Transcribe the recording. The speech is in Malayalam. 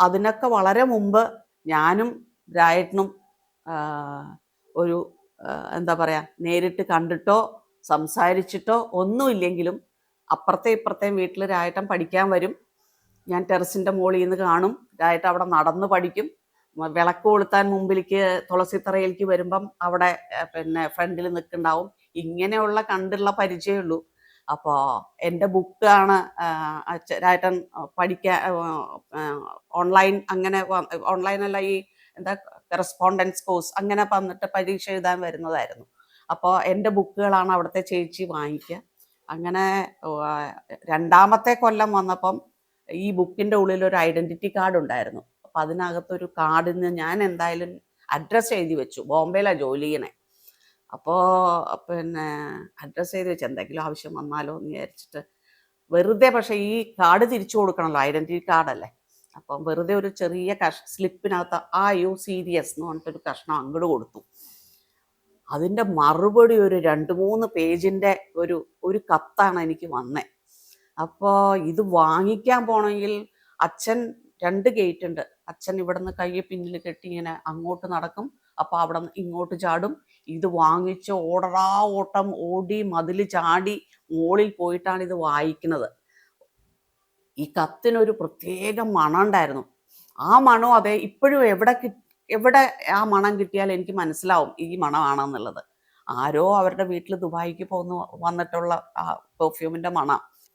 അതിനൊക്കെ വളരെ മുമ്പ് ഞാനും രായേട്ടനും ഒരു എന്താ പറയുക, നേരിട്ട് കണ്ടിട്ടോ സംസാരിച്ചിട്ടോ ഒന്നുമില്ലെങ്കിലും അപ്പുറത്തെ ഇപ്പുറത്തെയും വീട്ടിൽ രായേട്ടൻ പഠിക്കാൻ വരും. ഞാൻ ടെറസിൻ്റെ മുകളിൽ നിന്ന് കാണും. രായേട്ടൻ അവിടെ നടന്ന് പഠിക്കും. വിളക്ക് കൊളുത്താൻ മുമ്പിലേക്ക് തുളസിത്തറയിലേക്ക് വരുമ്പം അവിടെ പിന്നെ ഫ്രണ്ടിൽ നിൽക്കുന്നുണ്ടാവും. ഇങ്ങനെയുള്ള കണ്ടുള്ള പരിചയമുള്ളൂ. അപ്പോൾ എൻ്റെ ബുക്കാണ് രായേട്ടൻ പഠിക്കാൻ ഓൺലൈൻ, അങ്ങനെ ഓൺലൈനല്ല, ഈ എന്താ കറസ്പോണ്ടൻസ് കോഴ്സ് അങ്ങനെ വന്നിട്ട് പരീക്ഷ എഴുതാൻ വരുന്നതായിരുന്നു. അപ്പോൾ എൻ്റെ ബുക്കുകളാണ് അവിടുത്തെ ചേച്ചി വാങ്ങിക്കുക. അങ്ങനെ രണ്ടാമത്തെ കൊല്ലം വന്നപ്പം ഈ ബുക്കിൻ്റെ ഉള്ളിൽ ഒരു ഐഡൻറ്റിറ്റി കാർഡ് ഉണ്ടായിരുന്നു. അപ്പം അതിനകത്തൊരു കാർഡിന് ഞാൻ എന്തായാലും അഡ്രസ്സ് എഴുതി വെച്ചു. ബോംബെയിലാണ് ജോലി ചെയ്യണേ. അപ്പോൾ പിന്നെ അഡ്രസ്സ് എഴുതി വെച്ച് എന്തെങ്കിലും ആവശ്യം വന്നാലോ എന്ന് വിചാരിച്ചിട്ട് വെറുതെ, പക്ഷേ ഈ കാർഡ് തിരിച്ചു കൊടുക്കണമല്ലോ, ഐഡൻറ്റിറ്റി കാർഡല്ലേ. അപ്പം വെറുതെ ഒരു ചെറിയ സ്ലിപ്പിനകത്ത് യു സീരിയസ് എന്ന് പറഞ്ഞിട്ടൊരു കഷ്ണം അങ്ങോട്ട് കൊടുത്തു. അതിൻ്റെ മറുപടി ഒരു 2-3 പേജിൻ്റെ ഒരു കത്താണ് എനിക്ക് വന്നേ. അപ്പോൾ ഇത് വാങ്ങിക്കാൻ പോണെങ്കിൽ അച്ഛൻ 2 ഗേറ്റ് ഉണ്ട്. അച്ഛൻ ഇവിടെ നിന്ന് കൈ പിന്നിൽ കെട്ടി ഇങ്ങനെ അങ്ങോട്ട് നടക്കും. അപ്പോൾ അവിടെ നിന്ന് ഇങ്ങോട്ട് ചാടും. ഇത് വാങ്ങിച്ച് ഓട്ടം ഓടി മതിൽ ചാടി മുകളിൽ പോയിട്ടാണ് ഇത് വായിക്കുന്നത്. ഈ കത്തിനൊരു പ്രത്യേക മണം ഉണ്ടായിരുന്നു. ആ മണം അതെ ഇപ്പോഴും എവിടെ ആ മണം കിട്ടിയാൽ എനിക്ക് മനസ്സിലാവും ഈ മണമാണെന്നുള്ളത്. ആരോ അവരുടെ വീട്ടിൽ ദുബായിക്ക് വന്നിട്ടുള്ള ആ പെർഫ്യൂമിൻ്റെ മണം.